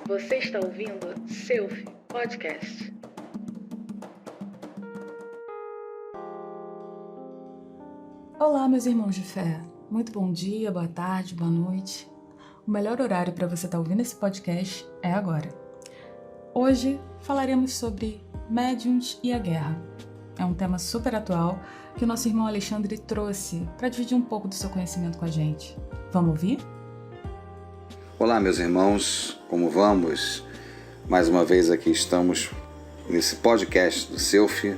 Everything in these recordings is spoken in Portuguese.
Você está ouvindo Selfie Podcast. Olá, meus irmãos de fé. Muito bom dia, boa tarde, boa noite. O melhor horário para você estar ouvindo esse podcast é agora. Hoje falaremos sobre médiuns e a guerra. É um tema super atual que o nosso irmão Alexandre trouxe para dividir um pouco do seu conhecimento com a gente. Vamos ouvir? Olá, meus irmãos, como vamos? Mais uma vez aqui estamos nesse podcast do Selfie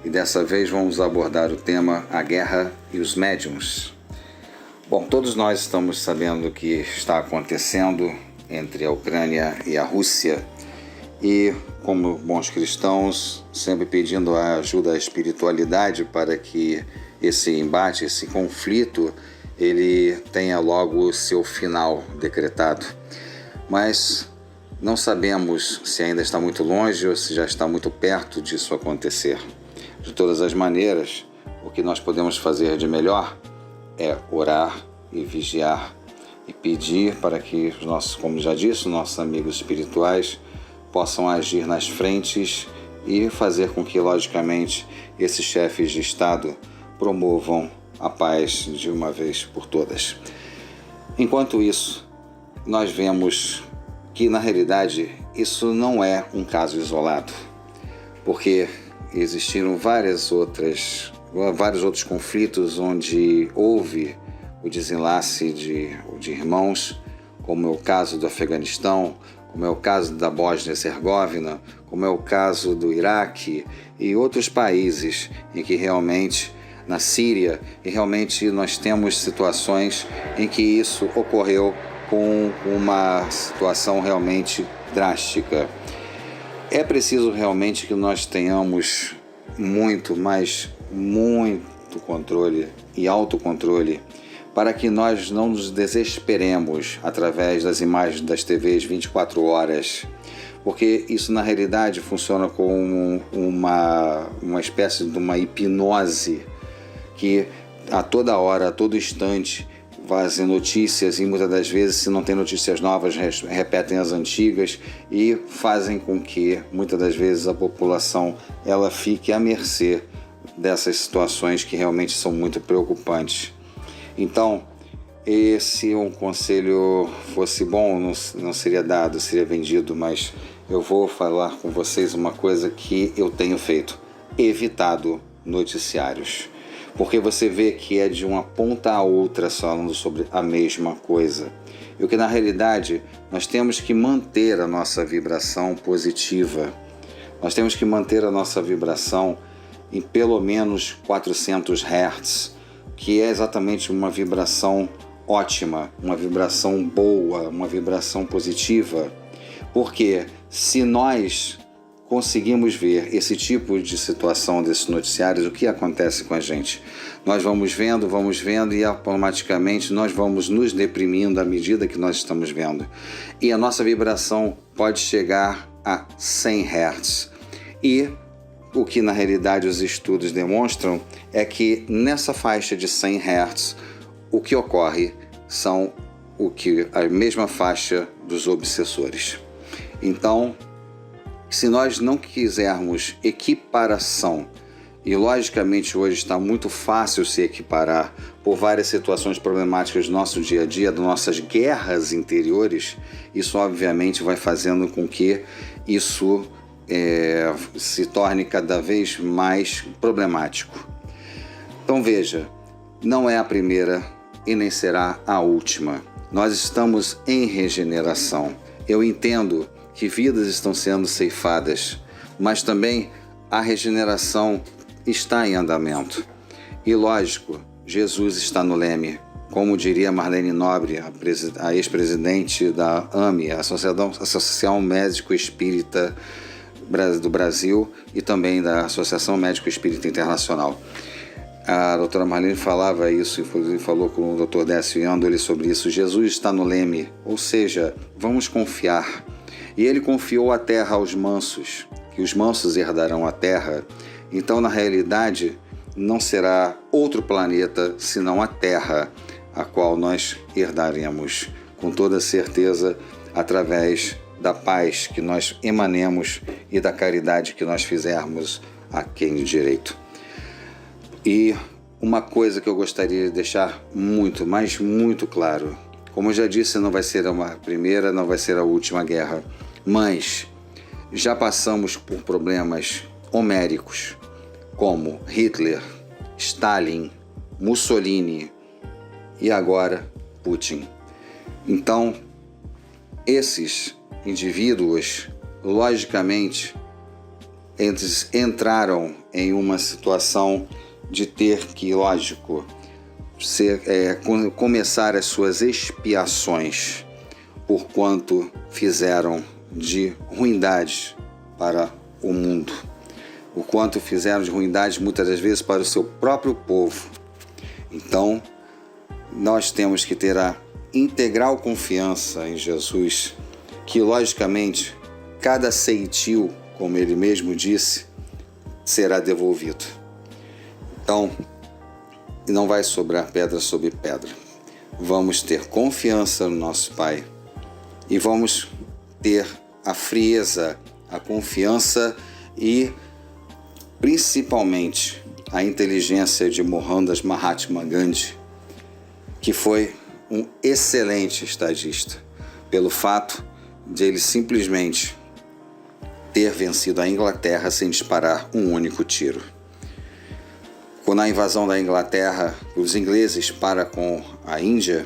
e dessa vez vamos abordar o tema A Guerra e os Médiuns. Bom, todos nós estamos sabendo o que está acontecendo entre a Ucrânia e a Rússia e, como bons cristãos, sempre pedindo a ajuda da espiritualidade para que esse embate, esse conflito, ele tenha logo o seu final decretado. Mas não sabemos se ainda está muito longe ou se já está muito perto disso acontecer. De todas as maneiras, o que nós podemos fazer de melhor é orar e vigiar e pedir para que os nossos, como já disse, os nossos amigos espirituais possam agir nas frentes e fazer com que, logicamente, esses chefes de Estado promovam a paz de uma vez por todas. Enquanto isso, nós vemos que, na realidade, isso não é um caso isolado, porque existiram vários outros conflitos onde houve o desenlace de irmãos, como é o caso do Afeganistão, como é o caso da Bósnia-Hercegovina, como é o caso do Iraque e outros países em que realmente, na Síria, e realmente nós temos situações em que isso ocorreu com uma situação realmente drástica. É preciso realmente que nós tenhamos muito controle e autocontrole para que nós não nos desesperemos através das imagens das TVs 24 horas, porque isso na realidade funciona como uma espécie de uma hipnose que a toda hora, a todo instante, fazem notícias e muitas das vezes, se não tem notícias novas, repetem as antigas e fazem com que muitas das vezes a população ela fique à mercê dessas situações que realmente são muito preocupantes. Então, se um conselho fosse bom, não seria dado, seria vendido, mas eu vou falar com vocês uma coisa que eu tenho feito: evitado noticiários. Porque você vê que é de uma ponta a outra falando sobre a mesma coisa. E o que na realidade nós temos que manter a nossa vibração positiva. Nós temos que manter a nossa vibração em pelo menos 400 Hz, que é exatamente uma vibração ótima, uma vibração boa, uma vibração positiva. Porque se nós conseguimos ver esse tipo de situação desses noticiários, o que acontece com a gente? Nós vamos vendo e automaticamente nós vamos nos deprimindo à medida que nós estamos vendo. E a nossa vibração pode chegar a 100 Hz. E o que na realidade os estudos demonstram é que nessa faixa de 100 Hz, o que ocorre são a mesma faixa dos obsessores. Então, se nós não quisermos equiparação, e logicamente hoje está muito fácil se equiparar por várias situações problemáticas do nosso dia a dia, das nossas guerras interiores, isso obviamente vai fazendo com que isso se torne cada vez mais problemático. Então veja, não é a primeira e nem será a última. Nós estamos em regeneração. Eu entendo que vidas estão sendo ceifadas, mas também a regeneração está em andamento. E lógico, Jesus está no leme. Como diria Marlene Nobre, a ex-presidente da AME, a Associação Médico Espírita do Brasil, e também da Associação Médico Espírita Internacional. A doutora Marlene falava isso e falou com o Dr. Décio Yandoli sobre isso. Jesus está no leme, ou seja, vamos confiar. E ele confiou a terra aos mansos, que os mansos herdarão a terra. Então, na realidade, não será outro planeta senão a Terra, a qual nós herdaremos, com toda certeza, através da paz que nós emanemos e da caridade que nós fizermos a quem de direito. E uma coisa que eu gostaria de deixar muito, mas muito claro, como eu já disse, não vai ser a primeira, não vai ser a última guerra, mas já passamos por problemas homéricos, como Hitler, Stalin, Mussolini e agora Putin. Então, esses indivíduos, logicamente, eles entraram em uma situação de ter que, lógico, começar as suas expiações por quanto fizeram de ruindades para o mundo, o quanto fizeram de ruindades muitas das vezes para o seu próprio povo. Então, nós temos que ter a integral confiança em Jesus, que logicamente cada ceitil, como ele mesmo disse, será devolvido. Então, não vai sobrar pedra sobre pedra. Vamos ter confiança no nosso Pai e vamos ter a frieza, a confiança e principalmente a inteligência de Mohandas Mahatma Gandhi, que foi um excelente estadista, pelo fato de ele simplesmente ter vencido a Inglaterra sem disparar um único tiro. Quando a invasão da Inglaterra, os ingleses para com a Índia,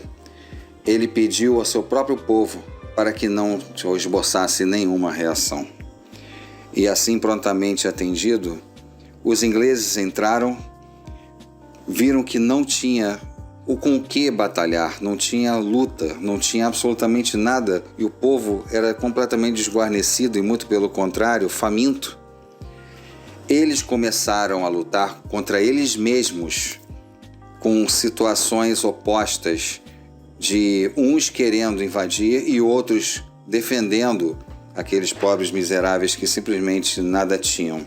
ele pediu ao seu próprio povo para que não esboçasse nenhuma reação. E assim, prontamente atendido, os ingleses entraram, viram que não tinha o com que batalhar, não tinha luta, não tinha absolutamente nada, e o povo era completamente desguarnecido e, muito pelo contrário, faminto. Eles começaram a lutar contra eles mesmos, com situações opostas, de uns querendo invadir e outros defendendo aqueles pobres miseráveis que simplesmente nada tinham.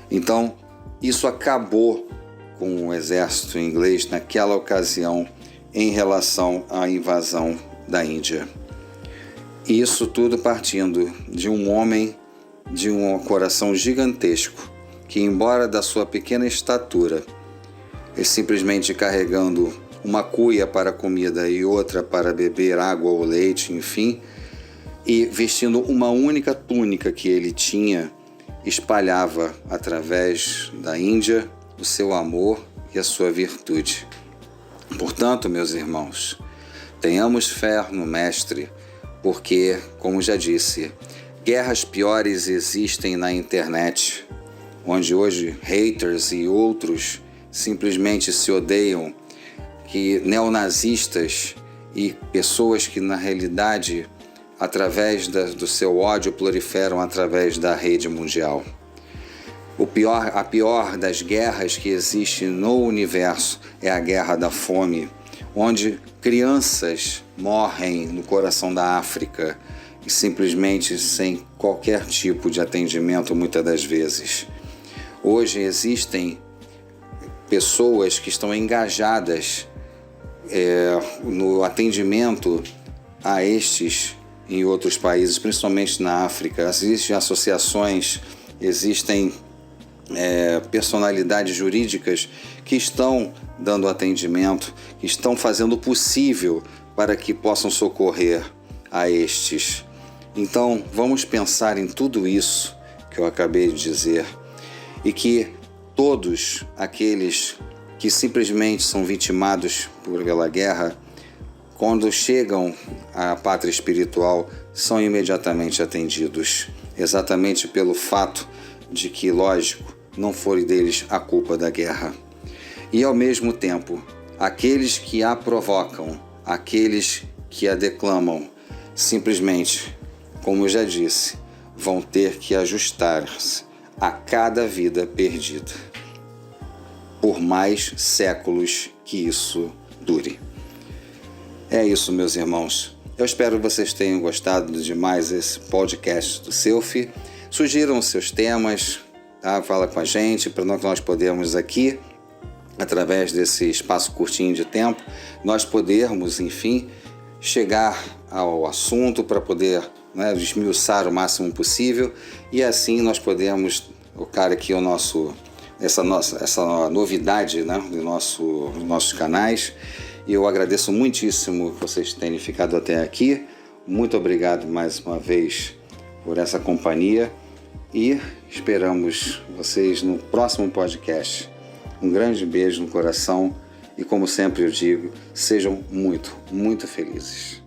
Então, isso acabou com o exército inglês naquela ocasião em relação à invasão da Índia. Isso tudo partindo de um homem de um coração gigantesco, que, embora da sua pequena estatura, e simplesmente carregando uma cuia para comida e outra para beber água ou leite, enfim, e vestindo uma única túnica que ele tinha, espalhava através da Índia o seu amor e a sua virtude. Portanto, meus irmãos, tenhamos fé no Mestre, porque, como já disse, guerras piores existem na internet, onde hoje haters e outros simplesmente se odeiam, que neonazistas e pessoas que na realidade, através do seu ódio, proliferam através da rede mundial. A pior das guerras que existe no universo é a guerra da fome, onde crianças morrem no coração da África e simplesmente sem qualquer tipo de atendimento muitas das vezes. Hoje existem pessoas que estão engajadas no atendimento a estes em outros países, principalmente na África. Existem associações, existem personalidades jurídicas que estão dando atendimento, que estão fazendo o possível para que possam socorrer a estes. Então, vamos pensar em tudo isso que eu acabei de dizer e que todos aqueles que simplesmente são vitimados pela guerra, quando chegam à pátria espiritual, são imediatamente atendidos, exatamente pelo fato de que, lógico, não foi deles a culpa da guerra. E, ao mesmo tempo, aqueles que a provocam, aqueles que a declamam, simplesmente, como eu já disse, vão ter que ajustar-se a cada vida perdida, por mais séculos que isso dure. É isso, meus irmãos. Eu espero que vocês tenham gostado de mais esse podcast do Selfie. Sugiram os seus temas, tá? Fala com a gente para nós podermos aqui, através desse espaço curtinho de tempo, nós podermos, enfim, chegar ao assunto para poder né, desmiuçar o máximo possível, e assim nós podemos colocar aqui essa novidade, né, dos nossos canais. E eu agradeço muitíssimo vocês terem ficado até aqui. Muito obrigado mais uma vez por essa companhia e esperamos vocês no próximo podcast. Um grande beijo no coração e, como sempre eu digo, sejam muito, muito felizes.